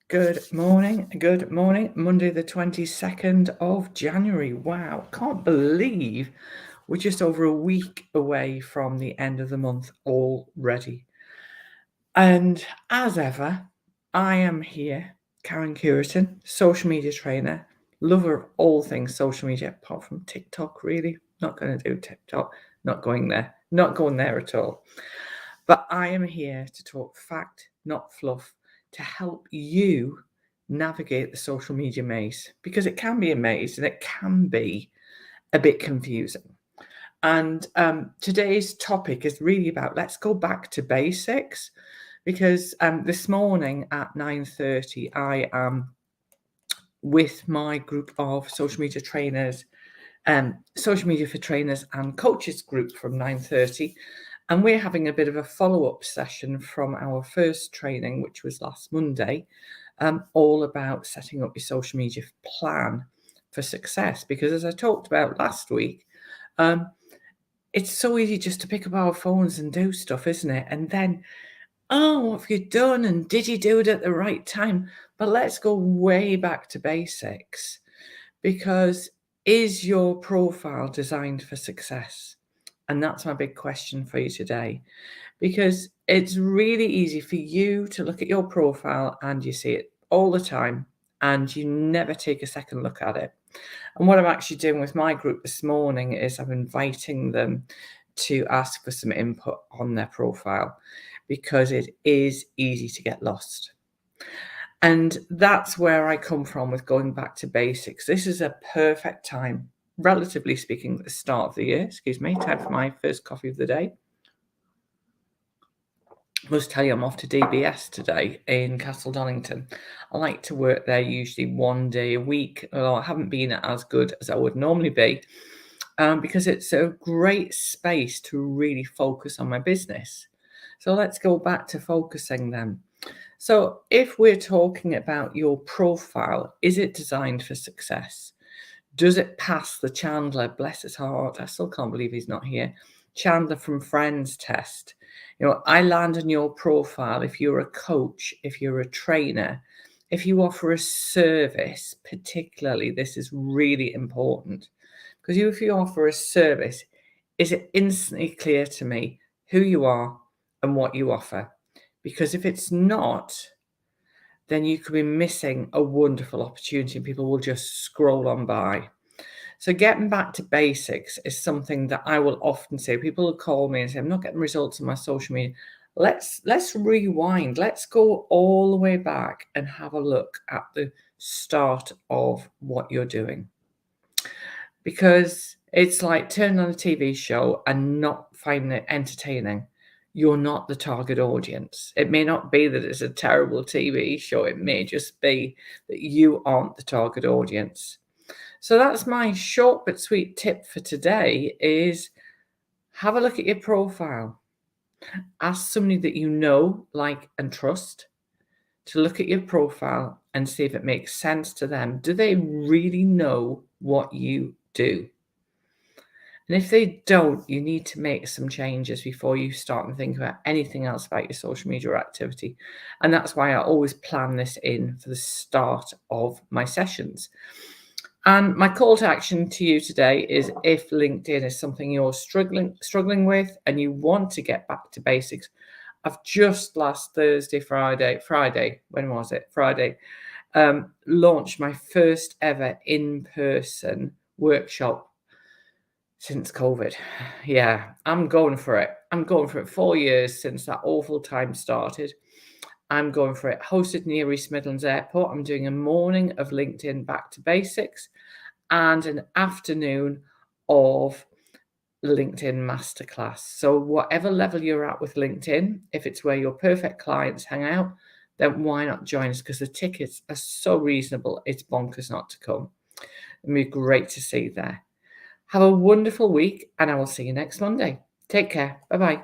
Good morning, Monday the 22nd of January. Wow, can't believe we're just over a week away from the end of the month already. And as ever, I am here, Karen Curitan, social media trainer, lover of all things social media, apart from TikTok, really. Not going to do TikTok, not going there at all. But I am here to talk fact, not fluff, to help you navigate the social media maze, because it can be a maze and it can be a bit confusing. And today's topic is really about let's go back to basics, because this morning at 9:30 I am with my group of social media trainers, social media for trainers and coaches group from 9:30. And we're having a bit of a follow-up session from our first training, which was last Monday, all about setting up your social media plan for success. Because as I talked about last week, it's so easy just to pick up our phones and do stuff, isn't it? And then, oh, what have you done? And did you do it at the right time? But let's go way back to basics, because is your profile designed for success? And that's my big question for you today, because it's really easy for you to look at your profile and you see it all the time and you never take a second look at it. And what I'm actually doing with my group this morning is I'm inviting them to ask for some input on their profile, because it is easy to get lost. And that's where I come from with going back to basics. This is a perfect time, relatively speaking, at the start of the year. Time for my first coffee of the day. I must tell you, I'm off to DBS today in Castle Donington. I like to work there usually one day a week, although I haven't been as good as I would normally be, because it's a great space to really focus on my business. So let's go back to focusing then. So if we're talking about your profile, is it designed for success? Does it pass the Chandler, bless his heart, I still can't believe he's not here, Chandler from Friends test? I land on your profile if you're a coach, if you're a trainer, if you offer a service, particularly, this is really important. Because if you offer a service, is it instantly clear to me who you are and what you offer? Because if it's not, then you could be missing a wonderful opportunity and people will just scroll on by. So getting back to basics is something that I will often say. People will call me and say, I'm not getting results on my social media. Let's rewind. Let's go all the way back and have a look at the start of what you're doing. Because it's like turning on a TV show and not finding it entertaining. You're not the target audience. It may not be that it's a terrible TV show. It may just be that you aren't the target audience. So that's my short but sweet tip for today, is have a look at your profile. Ask somebody that you know, like, and trust to look at your profile and see if it makes sense to them. Do they really know what you do? And if they don't, you need to make some changes before you start and think about anything else about your social media activity. And that's why I always plan this in for the start of my sessions. And my call to action to you today is, if LinkedIn is something you're struggling with and you want to get back to basics, I've just last Friday, launched my first ever in-person workshop since COVID. Yeah, I'm going for it. 4 years since that awful time started. I'm going for it. Hosted near East Midlands Airport. I'm doing a morning of LinkedIn Back to Basics and an afternoon of LinkedIn Masterclass. So whatever level you're at with LinkedIn, if it's where your perfect clients hang out, then why not join us? Because the tickets are so reasonable. It's bonkers not to come. It'll be great to see you there. Have a wonderful week, and I will see you next Monday. Take care. Bye-bye.